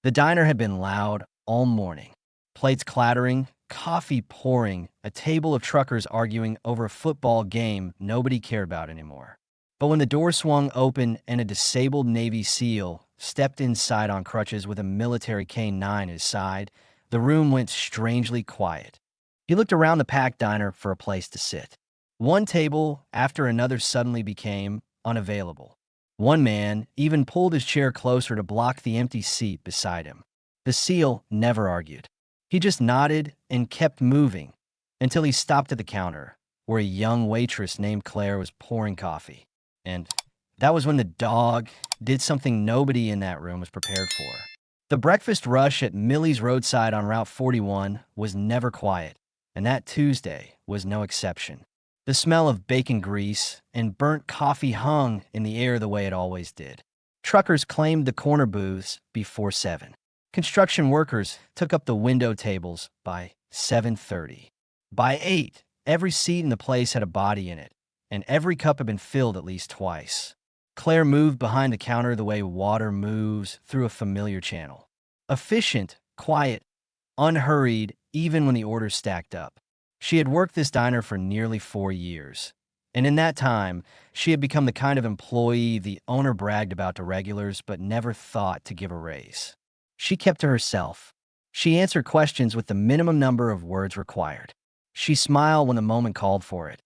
The diner had been loud all morning. Plates clattering, coffee pouring, a table of truckers arguing over a football game nobody cared about anymore. But when the door swung open and a disabled Navy SEAL stepped inside on crutches with a military K-9 at his side, the room went strangely quiet. He looked around the packed diner for a place to sit. One table after another suddenly became unavailable. One man even pulled his chair closer to block the empty seat beside him. The SEAL never argued. He just nodded and kept moving until he stopped at the counter, where a young waitress named Claire was pouring coffee. And that was when the dog did something nobody in that room was prepared for. The breakfast rush at Millie's roadside on Route 41 was never quiet, and that Tuesday was no exception. The smell of bacon grease and burnt coffee hung in the air the way it always did. Truckers claimed the corner booths before 7. Construction workers took up the window tables by 7:30. By 8, every seat in the place had a body in it, and every cup had been filled at least twice. Claire moved behind the counter the way water moves through a familiar channel. Efficient, quiet, unhurried, even when the orders stacked up. She had worked this diner for nearly 4 years, and in that time, she had become the kind of employee the owner bragged about to regulars but never thought to give a raise. She kept to herself. She answered questions with the minimum number of words required. She smiled when the moment called for it,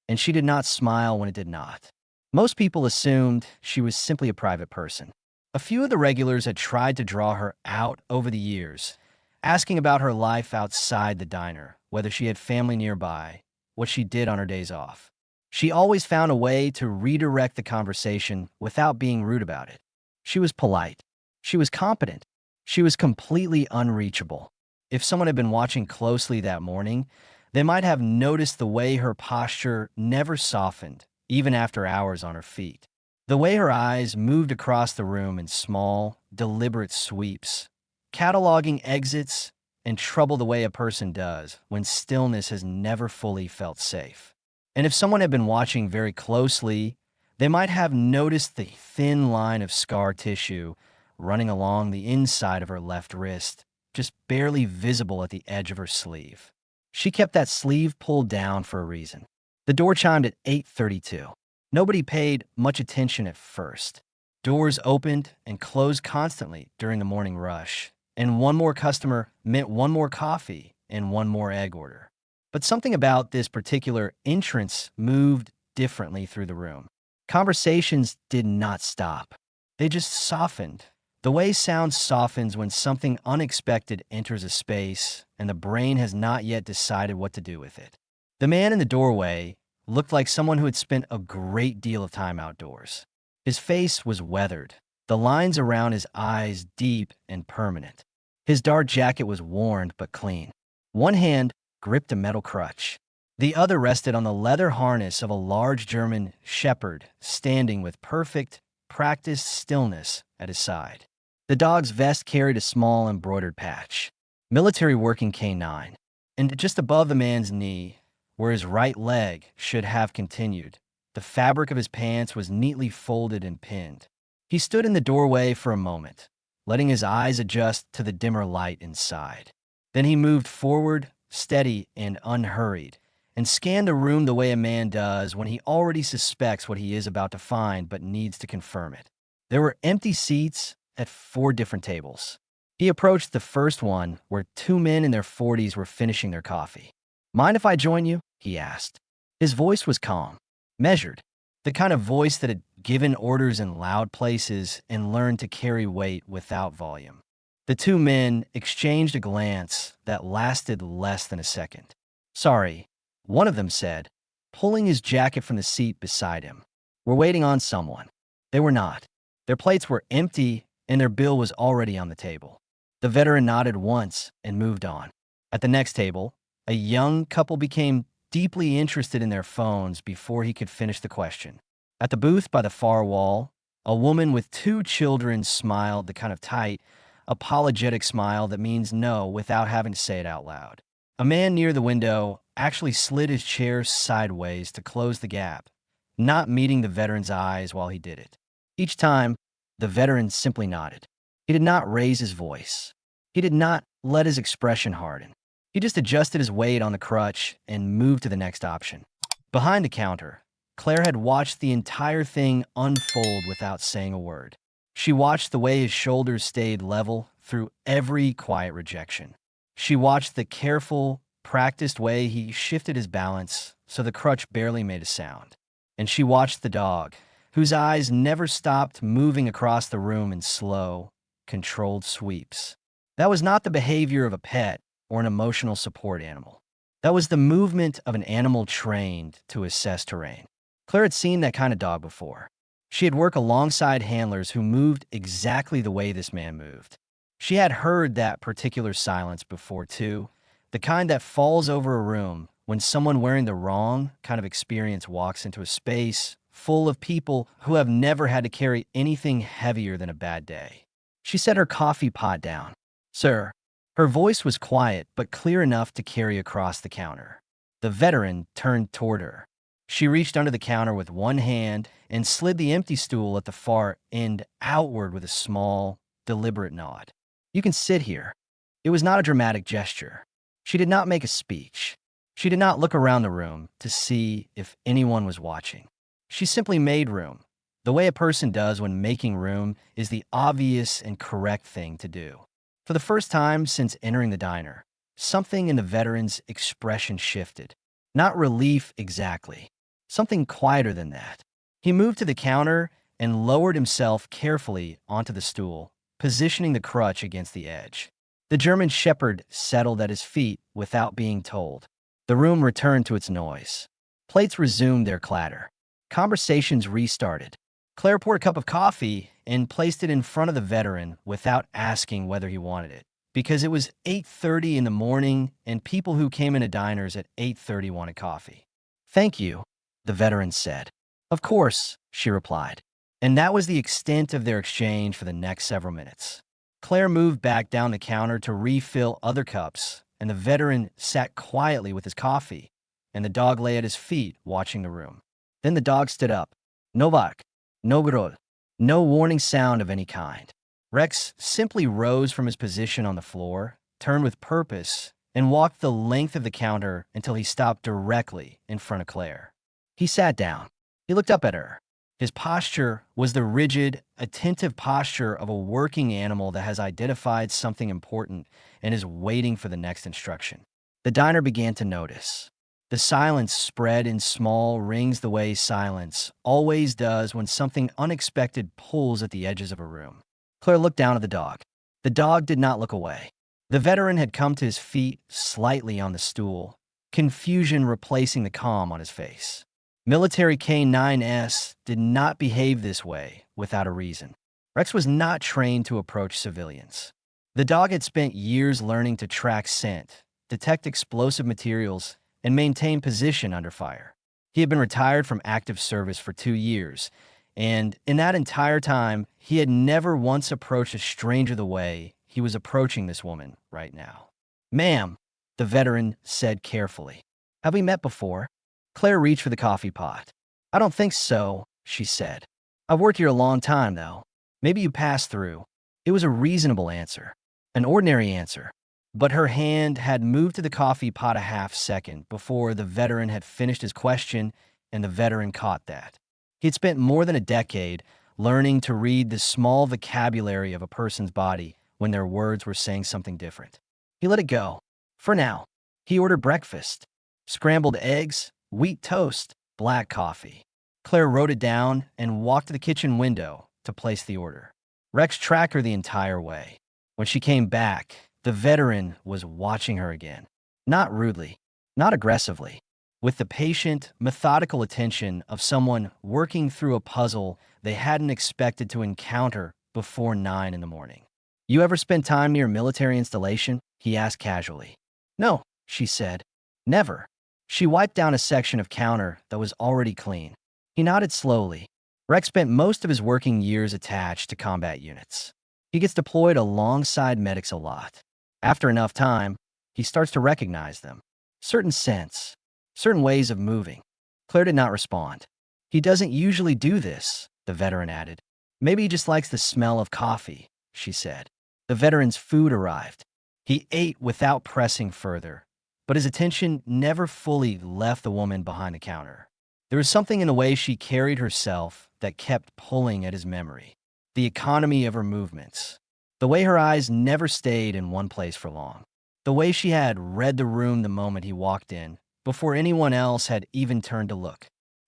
and she did not smile when it did not. Most people assumed she was simply a private person. A few of the regulars had tried to draw her out over the years, asking about her life outside the diner, whether she had family nearby, what she did on her days off. She always found a way to redirect the conversation without being rude about it. She was polite. She was competent. She was completely unreachable. If someone had been watching closely that morning, they might have noticed the way her posture never softened, even after hours on her feet. The way her eyes moved across the room in small, deliberate sweeps, cataloging exits and trouble the way a person does when stillness has never fully felt safe. And if someone had been watching very closely, they might have noticed the thin line of scar tissue running along the inside of her left wrist, just barely visible at the edge of her sleeve. She kept that sleeve pulled down for a reason. The door chimed at 8:32. Nobody paid much attention at first. Doors opened and closed constantly during the morning rush, and one more customer meant one more coffee and one more egg order. But something about this particular entrance moved differently through the room. Conversations did not stop. They just softened. The way sound softens when something unexpected enters a space and the brain has not yet decided what to do with it. The man in the doorway looked like someone who had spent a great deal of time outdoors. His face was weathered, the lines around his eyes deep and permanent. His dark jacket was worn but clean. One hand gripped a metal crutch. The other rested on the leather harness of a large German shepherd standing with perfect, practiced stillness at his side. The dog's vest carried a small embroidered patch, military working K-9, and just above the man's knee, where his right leg should have continued, the fabric of his pants was neatly folded and pinned. He stood in the doorway for a moment, letting his eyes adjust to the dimmer light inside. Then he moved forward, steady and unhurried, and scanned the room the way a man does when he already suspects what he is about to find but needs to confirm it. There were empty seats at 4 different tables. He approached the first one, where 2 men in their 40s were finishing their coffee. "Mind if I join you?" he asked. His voice was calm, measured, the kind of voice that had given orders in loud places and learned to carry weight without volume. The 2 men exchanged a glance that lasted less than a second. "Sorry," one of them said, pulling his jacket from the seat beside him. "We're waiting on someone." They were not. Their plates were empty and their bill was already on the table. The veteran nodded once and moved on. At the next table, a young couple became deeply interested in their phones before he could finish the question. At the booth by the far wall, a woman with 2 children smiled the kind of tight, apologetic smile that means no without having to say it out loud. A man near the window actually slid his chair sideways to close the gap, not meeting the veteran's eyes while he did it. Each time, the veteran simply nodded. He He did not raise his voice. He did not let his expression harden. He just adjusted his weight on the crutch and moved to the next option. Behind the counter, Claire had watched the entire thing unfold without saying a word. She watched the way his shoulders stayed level through every quiet rejection. She watched the careful, practiced way he shifted his balance so the crutch barely made a sound. And she watched the dog, whose eyes never stopped moving across the room in slow, controlled sweeps. That was not the behavior of a pet or an emotional support animal. That was the movement of an animal trained to assess terrain. Claire had seen that kind of dog before. She had worked alongside handlers who moved exactly the way this man moved. She had heard that particular silence before, too, the kind that falls over a room when someone wearing the wrong kind of experience walks into a space full of people who have never had to carry anything heavier than a bad day. She set her coffee pot down. "Sir." Her voice was quiet but clear enough to carry across the counter. The veteran turned toward her. She reached under the counter with one hand and slid the empty stool at the far end outward with a small, deliberate nod. "You can sit here." It was not a dramatic gesture. She did not make a speech. She did not look around the room to see if anyone was watching. She simply made room. The way a person does when making room is the obvious and correct thing to do. For the first time since entering the diner, something in the veteran's expression shifted. Not relief exactly. Something quieter than that. He moved to the counter and lowered himself carefully onto the stool, positioning the crutch against the edge. The German Shepherd settled at his feet without being told. The room returned to its noise. Plates resumed their clatter. Conversations restarted. Claire poured a cup of coffee and placed it in front of the veteran without asking whether he wanted it, because it was 8:30 in the morning and people who came into diners at 8:30 wanted coffee. "Thank you," the veteran said. "Of course," she replied. And that was the extent of their exchange for the next several minutes. Claire moved back down the counter to refill other cups, and the veteran sat quietly with his coffee, and the dog lay at his feet watching the room. Then the dog stood up. No bark, no growl, no warning sound of any kind. Rex simply rose from his position on the floor, turned with purpose, and walked the length of the counter until he stopped directly in front of Claire. He sat down. He looked up at her. His posture was the rigid, attentive posture of a working animal that has identified something important and is waiting for the next instruction. The diner began to notice. The silence spread in small rings the way silence always does when something unexpected pulls at the edges of a room. Claire looked down at the dog. The dog did not look away. The veteran had come to his feet slightly on the stool, confusion replacing the calm on his face. Military K9S did not behave this way without a reason. Rex was not trained to approach civilians. The dog had spent years learning to track scent, detect explosive materials, and maintain position under fire. He had been retired from active service for 2 years, and in that entire time, he had never once approached a stranger the way he was approaching this woman right now. "Ma'am," the veteran said carefully. "Have we met before?" Claire reached for the coffee pot. "I don't think so," she said. "I've worked here a long time, though. Maybe you passed through." It was a reasonable answer, an ordinary answer. But her hand had moved to the coffee pot a half second before the veteran had finished his question, and the veteran caught that. He had spent more than a decade learning to read the small vocabulary of a person's body when their words were saying something different. He let it go. For now, he ordered breakfast. Scrambled eggs, wheat toast, black coffee. Claire wrote it down and walked to the kitchen window to place the order. Rex tracked her the entire way. When she came back, the veteran was watching her again. Not rudely, not aggressively, with the patient, methodical attention of someone working through a puzzle they hadn't expected to encounter before 9 in the morning. "You ever spend time near a military installation?" he asked casually. "No," she said. "Never." She wiped down a section of counter that was already clean. He nodded slowly. Rex spent most of his working years attached to combat units. He gets deployed alongside medics a lot. After enough time, he starts to recognize them. Certain scents, certain ways of moving. Claire did not respond. "He doesn't usually do this," the veteran added. "Maybe he just likes the smell of coffee," she said. The veteran's food arrived. He ate without pressing further, but his attention never fully left the woman behind the counter. There was something in the way she carried herself that kept pulling at his memory. The economy of her movements. The way her eyes never stayed in one place for long. The way she had read the room the moment he walked in, before anyone else had even turned to look.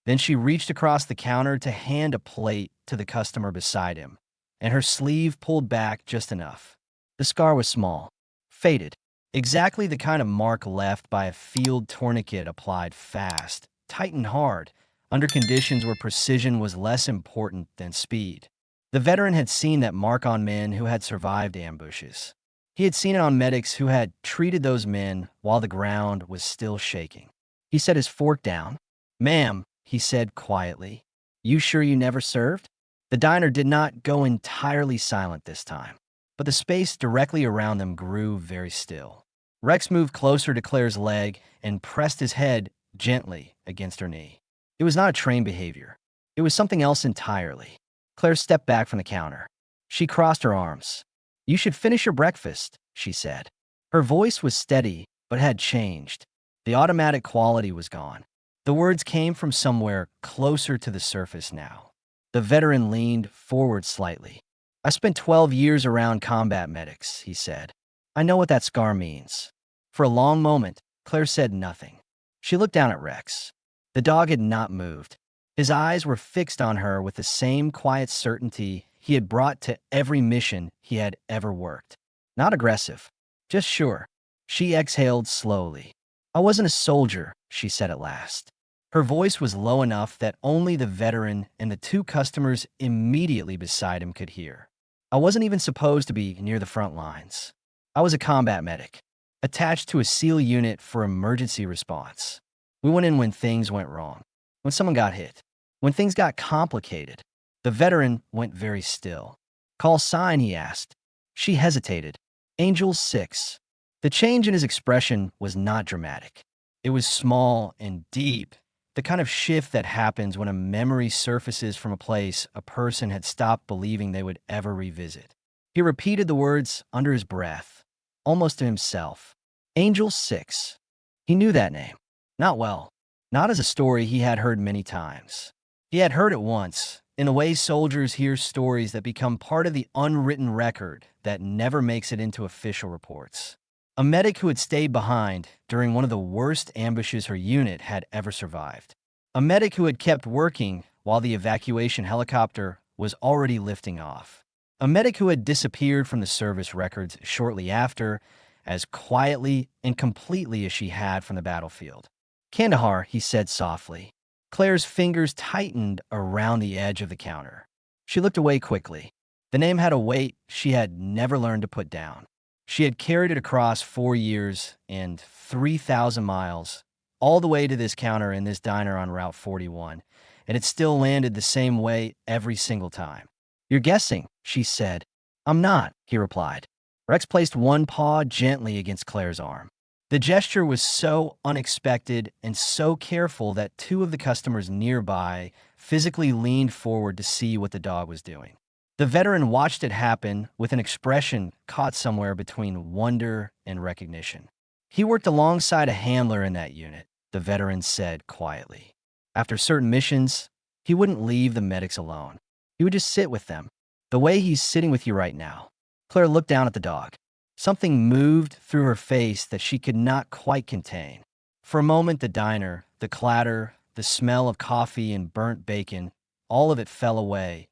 Then she reached across the counter to hand a plate to the customer beside him, and her sleeve pulled back just enough. The scar was small, faded, exactly the kind of mark left by a field tourniquet applied fast, tight and hard, under conditions where precision was less important than speed. The veteran had seen that mark on men who had survived ambushes. He had seen it on medics who had treated those men while the ground was still shaking. He set his fork down. "Ma'am," he said quietly, "you sure you never served?" The diner did not go entirely silent this time, but the space directly around them grew very still. Rex moved closer to Claire's leg and pressed his head gently against her knee. It was not a trained behavior. It was something else entirely. Claire stepped back from the counter. She crossed her arms. "You should finish your breakfast," she said. Her voice was steady, but had changed. The automatic quality was gone. The words came from somewhere closer to the surface now. The veteran leaned forward slightly. "I spent 12 years around combat medics," he said. "I know what that scar means." For a long moment, Claire said nothing. She looked down at Rex. The dog had not moved. His eyes were fixed on her with the same quiet certainty he had brought to every mission he had ever worked. Not aggressive, just sure. She exhaled slowly. "I wasn't a soldier," she said at last. Her voice was low enough that only the veteran and the two customers immediately beside him could hear. "I wasn't even supposed to be near the front lines. I was a combat medic, attached to a SEAL unit for emergency response. We went in when things went wrong, when someone got hit, when things got complicated." The veteran went very still. "Call sign?" he asked. She hesitated. "Angel 6. The change in his expression was not dramatic. It was small and deep, the kind of shift that happens when a memory surfaces from a place a person had stopped believing they would ever revisit. He repeated the words under his breath, almost to himself. Angel 6. He knew that name. Not well. Not as a story he had heard many times. He had heard it once, in the way soldiers hear stories that become part of the unwritten record that never makes it into official reports. A medic who had stayed behind during one of the worst ambushes her unit had ever survived. A medic who had kept working while the evacuation helicopter was already lifting off. A medic who had disappeared from the service records shortly after, as quietly and completely as she had from the battlefield. "Kandahar," he said softly. Claire's fingers tightened around the edge of the counter. She looked away quickly. The name had a weight she had never learned to put down. She had carried it across 4 years and 3,000 miles, all the way to this counter in this diner on Route 41, and it still landed the same way every single time. "You're guessing," she said. "I'm not," he replied. Rex placed one paw gently against Claire's arm. The gesture was so unexpected and so careful that two of the customers nearby physically leaned forward to see what the dog was doing. The veteran watched it happen with an expression caught somewhere between wonder and recognition. "He worked alongside a handler in that unit," the veteran said quietly. "After certain missions, he wouldn't leave the medics alone. He would just sit with them, the way he's sitting with you right now." Claire looked down at the dog. Something moved through her face that she could not quite contain. For a moment, the diner, the clatter, the smell of coffee and burnt bacon, all of it fell away,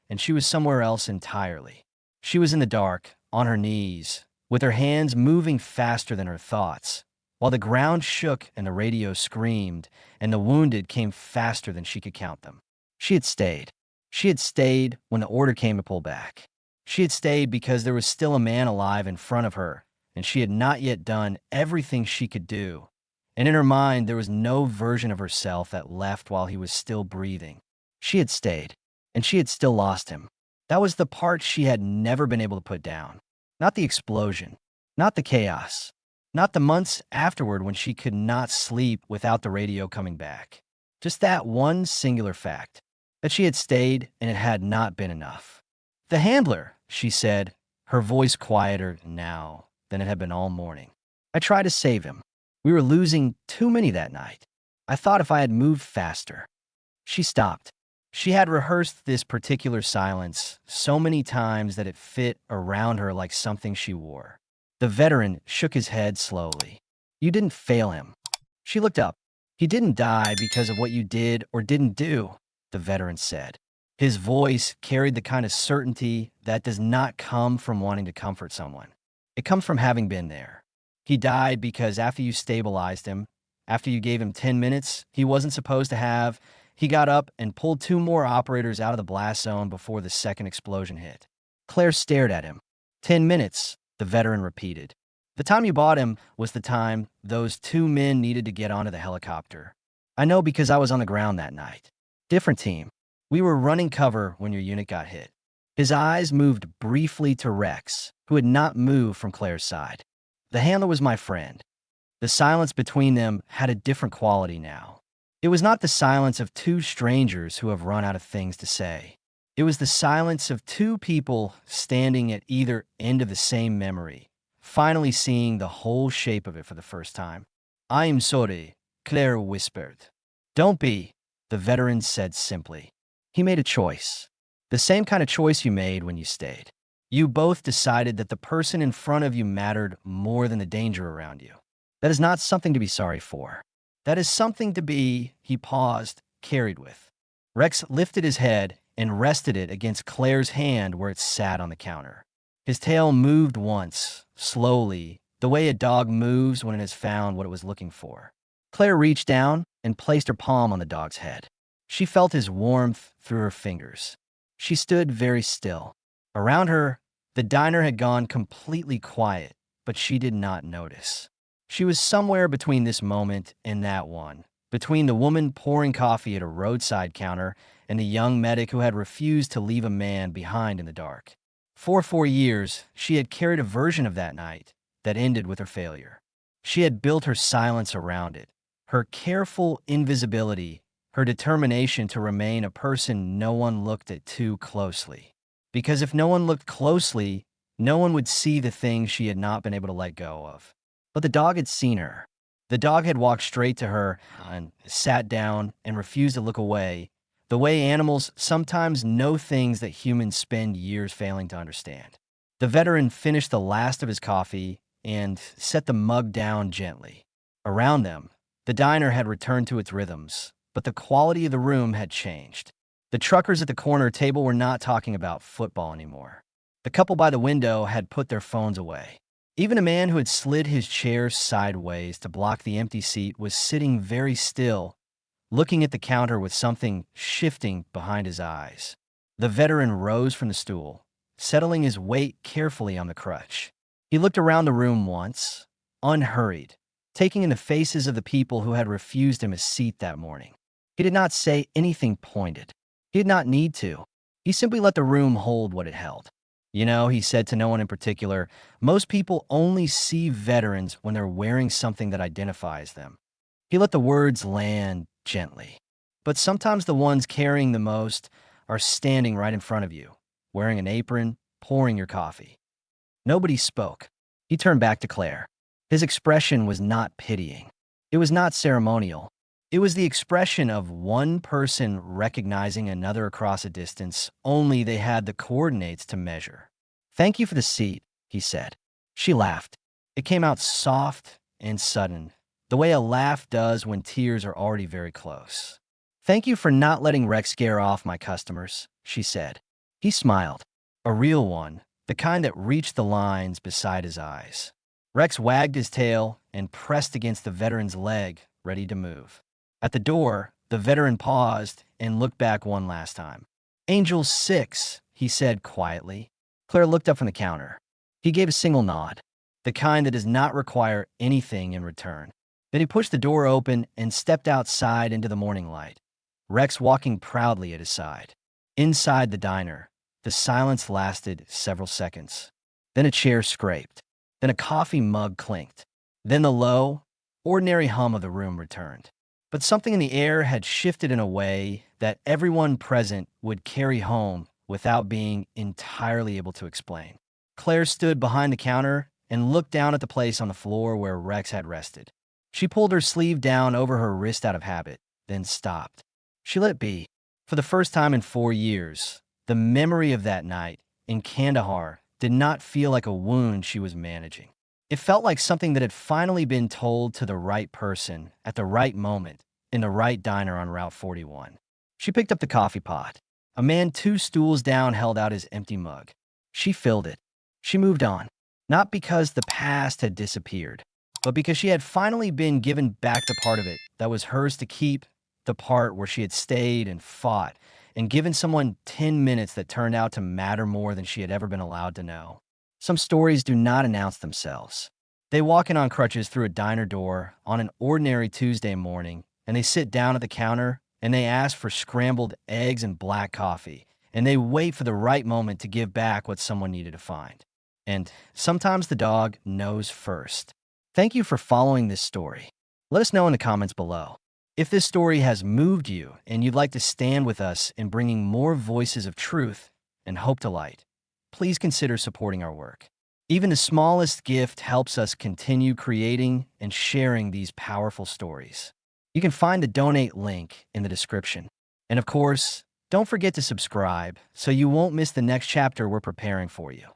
and she was somewhere else entirely. She was in the dark, on her knees, with her hands moving faster than her thoughts, while the ground shook and the radio screamed, and the wounded came faster than she could count them. She had stayed. She had stayed when the order came to pull back. She had stayed because there was still a man alive in front of her, and she had not yet done everything she could do. And in her mind, there was no version of herself that left while he was still breathing. She had stayed, and she had still lost him. That was the part she had never been able to put down. Not the explosion, not the chaos, not the months afterward when she could not sleep without the radio coming back. Just that one singular fact, that she had stayed and it had not been enough. "The handler," she said, her voice quieter now than it had been all morning. "I tried to save him. We were losing too many that night. I thought if I had moved faster." She stopped. She had rehearsed this particular silence so many times that it fit around her like something she wore. The veteran shook his head slowly. "You didn't fail him." She looked up. "He didn't die because of what you did or didn't do," the veteran said. His voice carried the kind of certainty that does not come from wanting to comfort someone. It comes from having been there. "He died because after you stabilized him, after you gave him 10 minutes he wasn't supposed to have, he got up and pulled 2 more operators out of the blast zone before the second explosion hit." Claire stared at him. "10 minutes," the veteran repeated. "The time you bought him was the time those 2 men needed to get onto the helicopter. I know because I was on the ground that night. Different team. We were running cover when your unit got hit." His eyes moved briefly to Rex, who had not moved from Claire's side. "The handler was my friend." The silence between them had a different quality now. It was not the silence of 2 strangers who have run out of things to say. It was the silence of 2 people standing at either end of the same memory, finally seeing the whole shape of it for the first time. "I am sorry," Claire whispered. "Don't be," the veteran said simply. "He made a choice. The same kind of choice you made when you stayed. You both decided that the person in front of you mattered more than the danger around you. That is not something to be sorry for. That is something to be," he paused, "carried with." Rex lifted his head and rested it against Claire's hand where it sat on the counter. His tail moved once, slowly, the way a dog moves when it has found what it was looking for. Claire reached down and placed her palm on the dog's head. She felt his warmth through her fingers. She stood very still. Around her, the diner had gone completely quiet, but she did not notice. She was somewhere between this moment and that one, between the woman pouring coffee at a roadside counter and the young medic who had refused to leave a man behind in the dark. For 4 years, she had carried a version of that night that ended with her failure. She had built her silence around it, her careful invisibility, her determination to remain a person no one looked at too closely. Because if no one looked closely, no one would see the things she had not been able to let go of. But the dog had seen her. The dog had walked straight to her and sat down and refused to look away, the way animals sometimes know things that humans spend years failing to understand. The veteran finished the last of his coffee and set the mug down gently. Around them, the diner had returned to its rhythms, but the quality of the room had changed. The truckers at the corner table were not talking about football anymore. The couple by the window had put their phones away. Even a man who had slid his chair sideways to block the empty seat was sitting very still, looking at the counter with something shifting behind his eyes. The veteran rose from the stool, settling his weight carefully on the crutch. He looked around the room once, unhurried, taking in the faces of the people who had refused him a seat that morning. He did not say anything pointed. He did not need to. He simply let the room hold what it held. "You know," he said to no one in particular, "most people only see veterans when they're wearing something that identifies them." He let the words land gently. "But sometimes the ones carrying the most are standing right in front of you, wearing an apron, pouring your coffee." Nobody spoke. He turned back to Claire. His expression was not pitying. It was not ceremonial. It was the expression of one person recognizing another across a distance, only they had the coordinates to measure. "Thank you for the seat," he said. She laughed. It came out soft and sudden, the way a laugh does when tears are already very close. "Thank you for not letting Rex scare off my customers," she said. He smiled. A real one, the kind that reached the lines beside his eyes. Rex wagged his tail and pressed against the veteran's leg, ready to move. At the door, the veteran paused and looked back one last time. "Angel 6, he said quietly. Claire looked up from the counter. He gave a single nod, the kind that does not require anything in return. Then he pushed the door open and stepped outside into the morning light, Rex walking proudly at his side. Inside the diner, the silence lasted several seconds. Then a chair scraped. Then a coffee mug clinked. Then the low, ordinary hum of the room returned. But something in the air had shifted in a way that everyone present would carry home without being entirely able to explain. Claire stood behind the counter and looked down at the place on the floor where Rex had rested. She pulled her sleeve down over her wrist out of habit, then stopped. She let it be. For the first time in 4 years, the memory of that night in Kandahar did not feel like a wound she was managing. It felt like something that had finally been told to the right person at the right moment in the right diner on Route 41. She picked up the coffee pot. A man 2 stools down held out his empty mug. She filled it. She moved on, not because the past had disappeared, but because she had finally been given back the part of it that was hers to keep, the part where she had stayed and fought, and given someone 10 minutes that turned out to matter more than she had ever been allowed to know. Some stories do not announce themselves. They walk in on crutches through a diner door on an ordinary Tuesday morning, and they sit down at the counter, and they ask for scrambled eggs and black coffee, and they wait for the right moment to give back what someone needed to find. And sometimes the dog knows first. Thank you for following this story. Let us know in the comments below. If this story has moved you and you'd like to stand with us in bringing more voices of truth and hope to light, please consider supporting our work. Even the smallest gift helps us continue creating and sharing these powerful stories. You can find the donate link in the description. And of course, don't forget to subscribe so you won't miss the next chapter we're preparing for you.